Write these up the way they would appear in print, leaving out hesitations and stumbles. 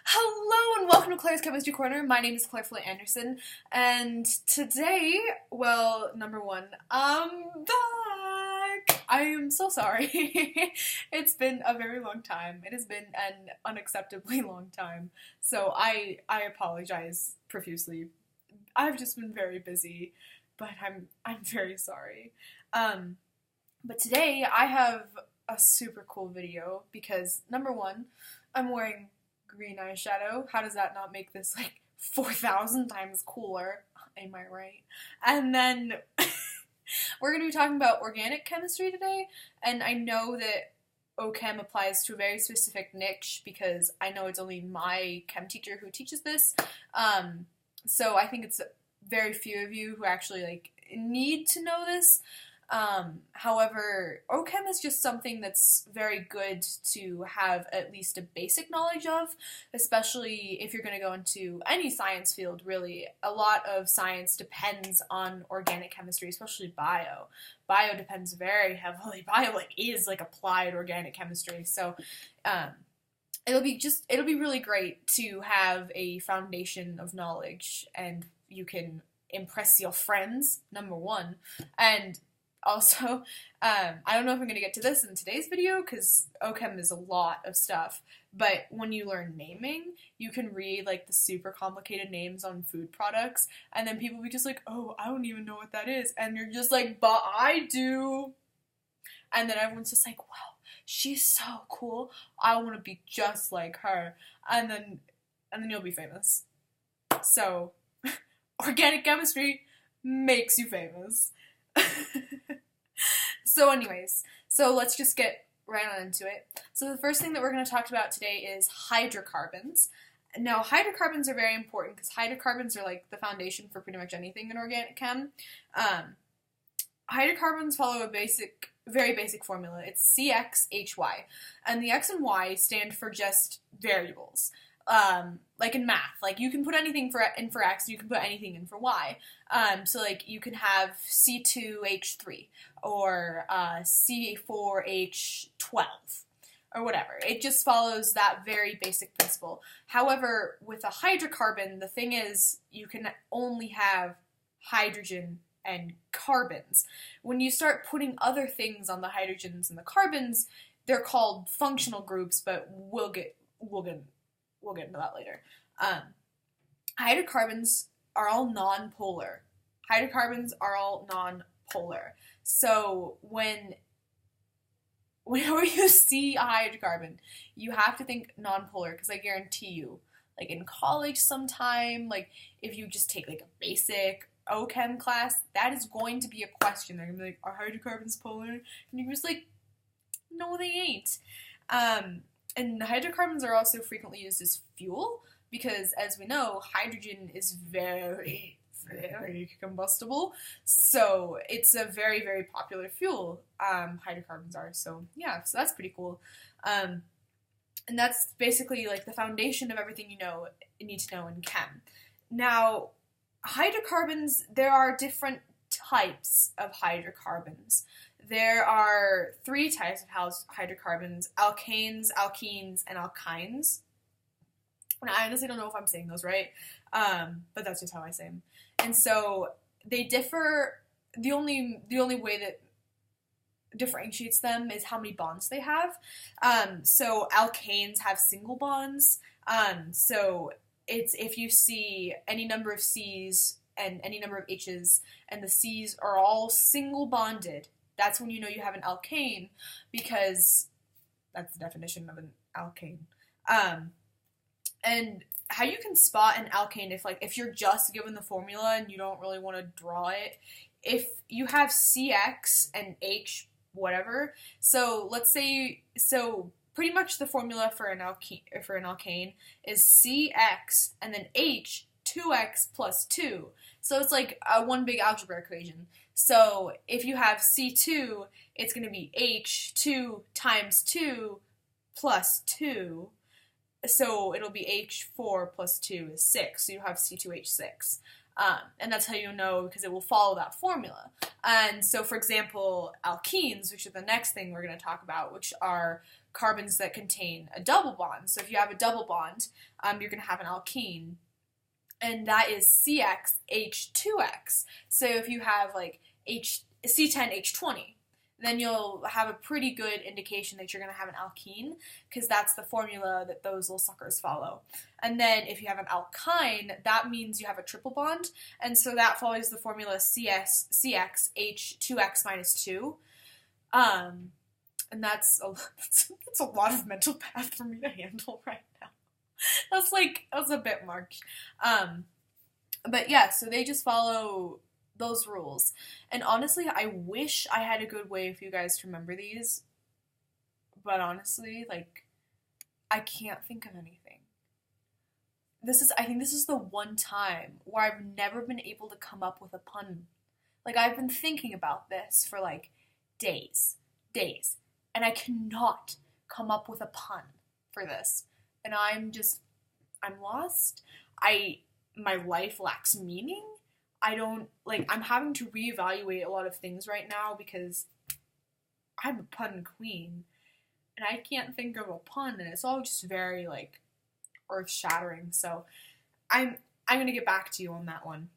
Hello and welcome to Claire's Chemistry Corner. My name is Claire Flint Anderson, and today, well, number one, I'm back. I am so sorry. It's been a very long time. It has been an unacceptably long time. So I apologize profusely. I've just been very busy, but I'm very sorry. But today I have a super cool video because number one, I'm wearing green eyeshadow. How does that not make this like 4,000 times cooler? Am I right? And then we're going to be talking about organic chemistry today, and I know that OChem applies to a very specific niche because I know it's only my chem teacher who teaches this. So I think it's very few of you who actually like need to know this. However, OChem is just something that's very good to have at least a basic knowledge of, especially if you're going to go into any science field, really. A lot of science depends on organic chemistry, especially bio. Bio depends very heavily. Bio is like applied organic chemistry, so it'll be really great to have a foundation of knowledge, and you can impress your friends, number one, and also, I don't know if I'm going to get to this in today's video because OChem is a lot of stuff, but when you learn naming, you can read like the super complicated names on food products, and then people will be just like, oh, I don't even know what that is, and you're just like, but I do, and then everyone's just like, wow, she's so cool, I want to be just like her, and then you'll be famous. So, organic chemistry makes you famous. So anyways, let's just get right on into it. So the first thing that we're going to talk about today is hydrocarbons. Now, hydrocarbons are very important because hydrocarbons are like the foundation for pretty much anything in organic chem. Hydrocarbons follow a very basic formula. It's CXHY, and the X and Y stand for just variables. Like in math, like you can put anything in for X, you can put anything in for Y. So like you can have C2H3 or C4H12 or whatever. It just follows that very basic principle. However, with a hydrocarbon, the thing is you can only have hydrogen and carbons. When you start putting other things on the hydrogens and the carbons, they're called functional groups, but we'll get into that later. Hydrocarbons are all non-polar. So whenever you see a hydrocarbon, you have to think non-polar, because I guarantee you, like in college sometime, like if you just take like a basic OChem class, that is going to be a question. They're going to be like, are hydrocarbons polar? And you're just like, no, they ain't. And hydrocarbons are also frequently used as fuel because, as we know, hydrogen is very, very combustible. So it's a very, very popular fuel, hydrocarbons are. So yeah, so that's pretty cool. And that's basically like the foundation of everything you need to know in chem. Now, hydrocarbons, there are different types of hydrocarbons. There are 3 types of hydrocarbons: alkanes, alkenes, and alkynes. And I honestly don't know if I'm saying those right, but that's just how I say them. And so they differ. The only way that differentiates them is how many bonds they have. So alkanes have single bonds. So it's if you see any number of C's and any number of H's, and the C's are all single bonded, that's when you know you have an alkane, because that's the definition of an alkane. And how you can spot an alkane if you're just given the formula and you don't really want to draw it, if you have CX and H whatever, so let's say, pretty much the formula for an alkane is CX and then H 2x plus 2. So it's like one big algebra equation. So if you have C2, it's going to be H2 times 2 plus 2. So it'll be H4 plus 2 is 6. So you have C2H6. And that's how you know, because it will follow that formula. And so, for example, alkenes, which is the next thing we're going to talk about, which are carbons that contain a double bond. So if you have a double bond, you're going to have an alkene, and that is CXH2X. So if you have like C10H20, then you'll have a pretty good indication that you're going to have an alkene, because that's the formula that those little suckers follow. And then if you have an alkyne, that means you have a triple bond, and so that follows the formula CXH2X minus 2. And that's a lot of mental math for me to handle right now. That's a bit much. But yeah, so they just follow those rules. And honestly, I wish I had a good way for you guys to remember these. But honestly, I can't think of anything. I think this is the one time where I've never been able to come up with a pun. I've been thinking about this for days. And I cannot come up with a pun for this. And I'm lost. My life lacks meaning. I'm having to reevaluate a lot of things right now because I'm a pun queen. And I can't think of a pun, and it's all just very, earth-shattering. So I'm going to get back to you on that one.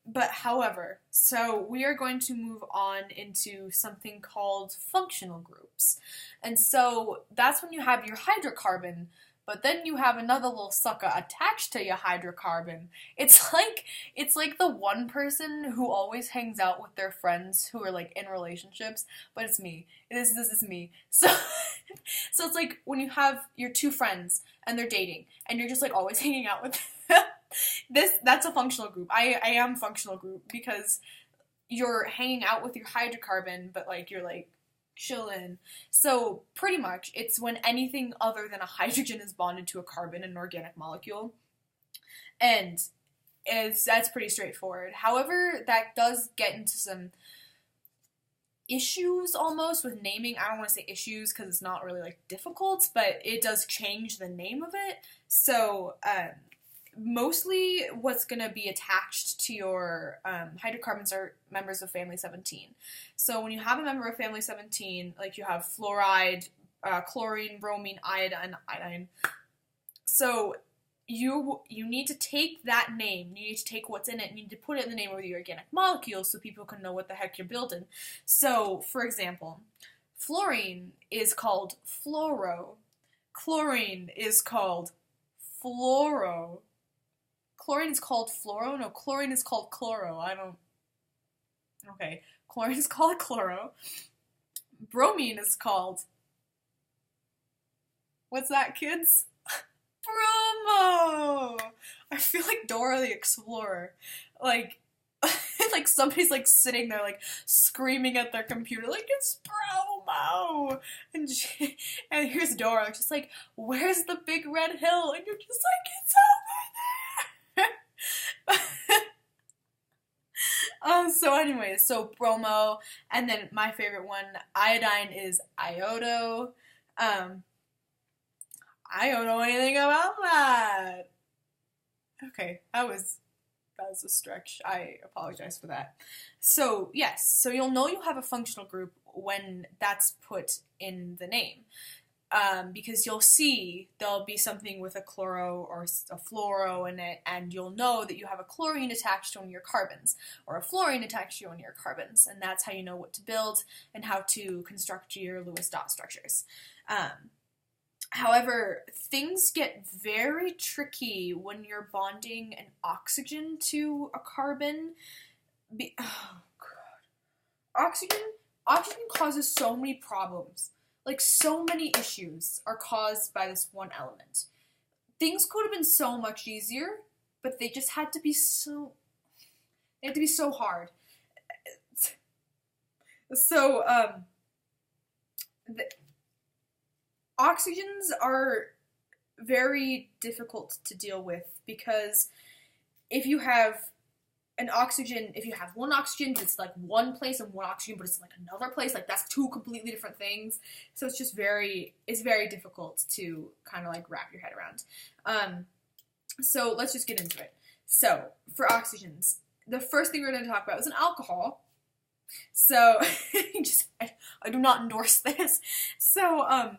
But however, so we are going to move on into something called functional groups. And so that's when you have your hydrocarbon, but then you have another little sucker attached to your hydrocarbon. It's like the one person who always hangs out with their friends who are in relationships, but it's me. This is me. So it's like when you have your two friends and they're dating and you're just always hanging out with them. That's a functional group. I am functional group because you're hanging out with your hydrocarbon, but you're chilling. So pretty much it's when anything other than a hydrogen is bonded to a carbon in an organic molecule. And that's pretty straightforward. However, that does get into some issues almost with naming. I don't want to say issues because it's not really difficult, but it does change the name of it. So mostly what's going to be attached to your hydrocarbons are members of family 17. So when you have a member of family 17, you have fluoride, chlorine, bromine, iodine. So you need to take that name, you need to take what's in it, you need to put it in the name of the organic molecule so people can know what the heck you're building. So, for example, fluorine is called fluoro. Chlorine is called fluoro. Chlorine is called fluoro? No, chlorine is called chloro. Okay. Chlorine is called chloro. Bromine is called... What's that, kids? Bromo! I feel like Dora the Explorer. Somebody's sitting there screaming at their computer it's Bromo! And here's Dora just where's the big red hill? And you're just it's over there! So anyways, so bromo, and then my favorite one, iodine, is iodo. I don't know anything about that. Okay, that was a stretch. I apologize for that. So, yes, so you'll know you have a functional group when that's put in the name. Because you'll see there'll be something with a chloro or a fluoro in it, and you'll know that you have a chlorine attached to one of your carbons, or a fluorine attached to one of your carbons, and that's how you know what to build and how to construct your Lewis dot structures. However, things get very tricky when you're bonding an oxygen to a carbon. Oh, God. Oxygen causes so many problems. So many issues are caused by this one element. Things could have been so much easier, but they just had to be so hard. So, the oxygens are very difficult to deal with because if you have one oxygen, but it's one place, and one oxygen, but it's another place, that's two completely different things. So it's very difficult to kind of wrap your head around. So let's just get into it. So for oxygens, the first thing we're going to talk about is an alcohol. So, I do not endorse this. So,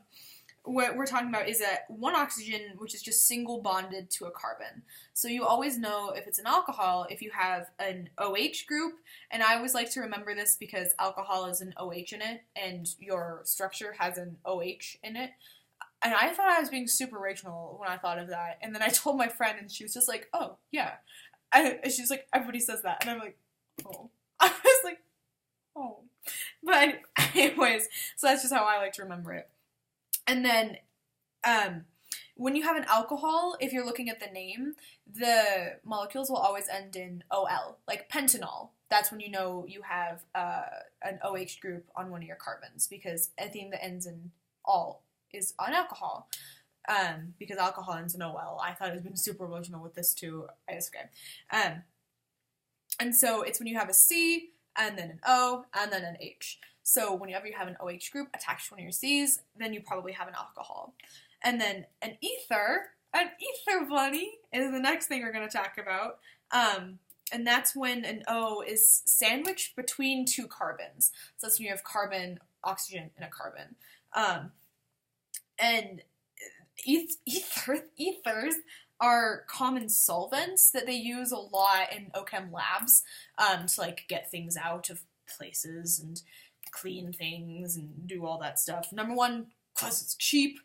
what we're talking about is that one oxygen, which is just single bonded to a carbon. So you always know if it's an alcohol if you have an OH group, and I always like to remember this because alcohol is an OH in it, and your structure has an OH in it. And I thought I was being super original when I thought of that, and then I told my friend, and she was just like, "Oh, yeah." And she's like, "Everybody says that," and I'm like, "Oh." I was like, "Oh." But anyways, so that's just how I like to remember it. And then, when you have an alcohol, if you're looking at the name, the molecules will always end in OL, like pentanol. That's when you know you have an OH group on one of your carbons, because anything that ends in "ol" is on alcohol. Because alcohol ends in OL. I thought it was been super original with this too. I just okay. And so it's when you have a C, and then an O, and then an H. So whenever you have an OH group attached to one of your C's, then you probably have an alcohol. And then an ether bunny, is the next thing we're going to talk about. And that's when an O is sandwiched between two carbons. So that's when you have carbon, oxygen, and a carbon. And ethers are common solvents that they use a lot in OChem labs to like get things out of places and clean things and do all that stuff. Number one, because it's cheap.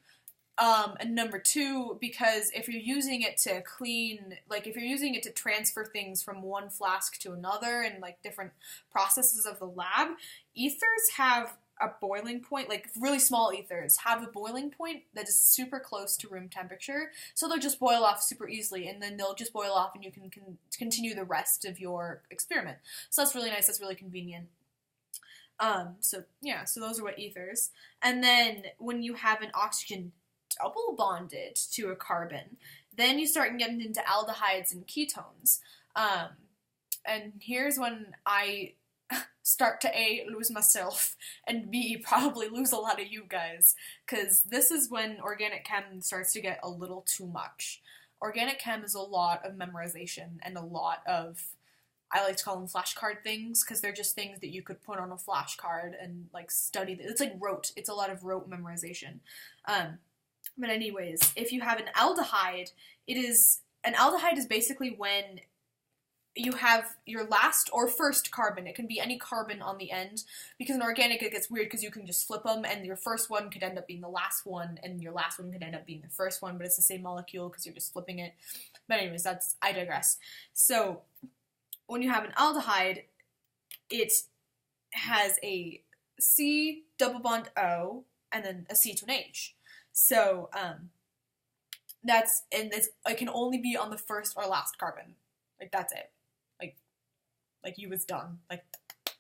And number two, because if you're using it to clean, like if you're using it to transfer things from one flask to another and like different processes of the lab, ethers have a boiling point, like really small ethers have a boiling point that is super close to room temperature, so they'll just boil off super easily, and then they'll just boil off and you can continue the rest of your experiment. So that's really nice, that's really convenient. So yeah, so those are what ethers. And then when you have an oxygen double bonded to a carbon, then you start getting into aldehydes and ketones. And here's when I start to A, lose myself, and B, probably lose a lot of you guys, because this is when organic chem starts to get a little too much. Organic chem is a lot of memorization and a lot of, I like to call them flashcard things, because they're just things that you could put on a flashcard and like study. It's like rote. It's a lot of rote memorization. But anyways, if you have an aldehyde, an aldehyde is basically when you have your last or first carbon. It can be any carbon on the end, because in organic it gets weird because you can just flip them, and your first one could end up being the last one, and your last one could end up being the first one, but it's the same molecule because you're just flipping it. But anyways, I digress. So when you have an aldehyde, it has a C double bond O and then a C to an H. So it can only be on the first or last carbon. Like that's it. Like you was done. Like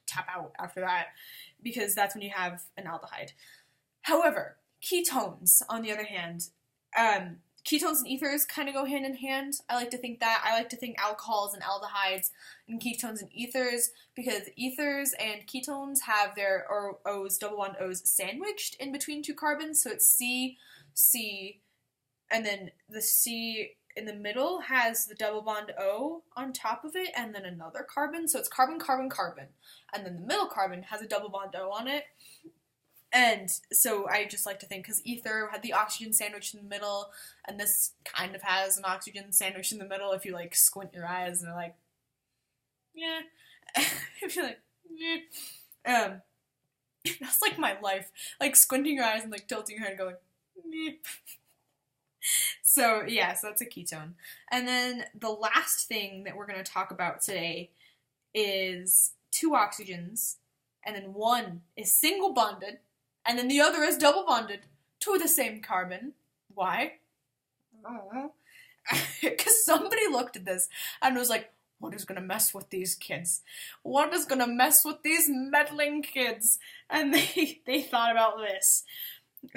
tap out after that, because that's when you have an aldehyde. However, ketones, on the other hand, ketones and ethers kind of go hand in hand. I like to think alcohols and aldehydes and ketones and ethers, because ethers and ketones have their O's, double bond O's, sandwiched in between two carbons. So it's C, C, and then the C in the middle has the double bond O on top of it, and then another carbon. So it's carbon, carbon, carbon. And then the middle carbon has a double bond O on it. And so I just like to think, because ether had the oxygen sandwich in the middle, and this kind of has an oxygen sandwich in the middle if you like squint your eyes and they're like, yeah. If you're like, yeah. That's like my life. Like squinting your eyes and like tilting your head and going, meh. So yeah, so that's a ketone. And then the last thing that we're going to talk about today is two oxygens, and then one is single bonded, and then the other is double bonded to the same carbon. Why? Because somebody looked at this and was like, what is going to mess with these kids? What is going to mess with these meddling kids? And they thought about this.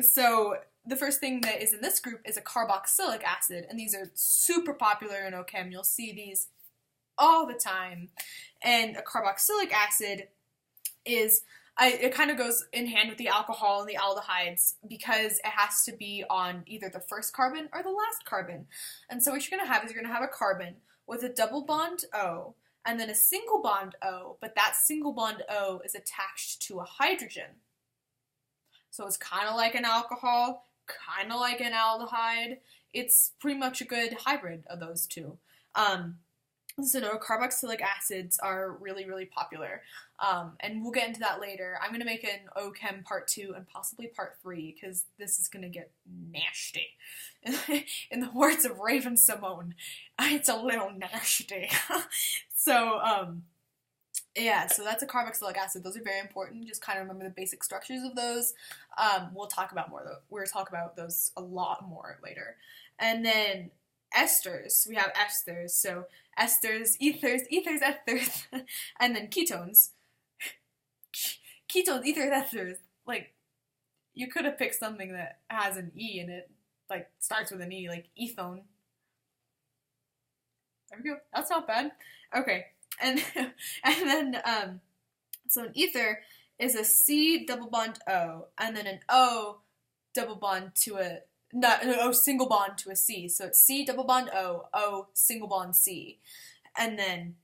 So the first thing that is in this group is a carboxylic acid, and these are super popular in OChem. You'll see these all the time. And a carboxylic acid it kind of goes in hand with the alcohol and the aldehydes, because it has to be on either the first carbon or the last carbon. And so what you're going to have is a carbon with a double bond O, and then a single bond O, but that single bond O is attached to a hydrogen. So it's kind of like an alcohol, kind of like an aldehyde. It's pretty much a good hybrid of those two. So no, carboxylic acids are really, really popular. And we'll get into that later. I'm going to make an OChem part 2 and possibly part 3 because this is going to get nasty. In the words of Raven Simone, it's a little nasty. So, yeah, so that's a carboxylic acid. Those are very important. Just kind of remember the basic structures of those. We'll talk about more though. We're going to talk about those a lot more later. And then esters. We have esters. So esters, ethers, esters, and then ketones. Ketones, ethers, esters. Like, you could have picked something that has an E in it. Like, starts with an E, like ethone. There we go. That's not bad. Okay. And then so an ether is a C double bond O, and then an O double bond to a O single bond to a C. So it's C double bond O, O single bond C, and then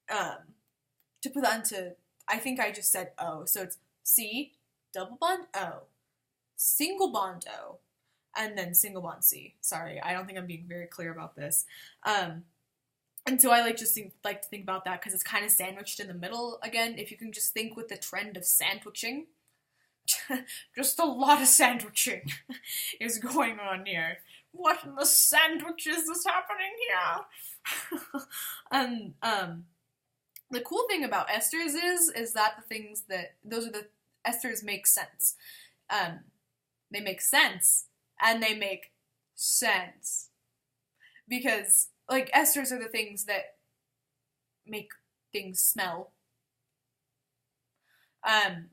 to put that into, I think I just said O, so it's C double bond O, single bond O, and then single bond C. Sorry, I don't think I'm being very clear about this. And so I like to think about that because it's kind of sandwiched in the middle again. If you can just think with the trend of sandwiching, just a lot of sandwiching is going on here. What in the sandwiches is happening here? And the cool thing about esters is that the esters make sense. They make sense and they make sense because, like, esters are the things that make things smell.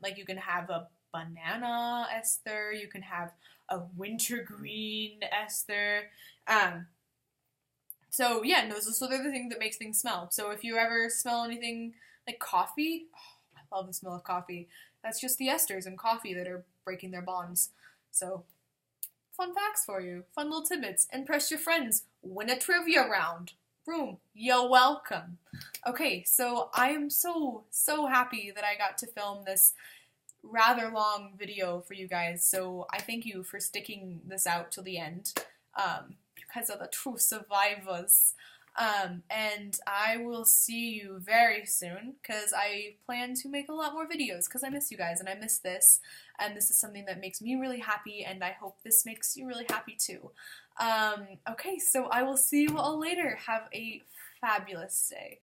Like, you can have a banana ester, you can have a wintergreen ester. So yeah, no, so they're the thing that makes things smell. So if you ever smell anything like coffee, oh, I love the smell of coffee. That's just the esters in coffee that are breaking their bonds. So, fun facts for you. Fun little tidbits. Impress your friends. Win a trivia round. Boom. You're welcome. Okay, so I am so happy that I got to film this rather long video for you guys. So I thank you for sticking this out till the end. You guys are the true survivors. And I will see you very soon because I plan to make a lot more videos because I miss you guys and I miss this, and this is something that makes me really happy, and I hope this makes you really happy too. Okay, so I will see you all later. Have a fabulous day.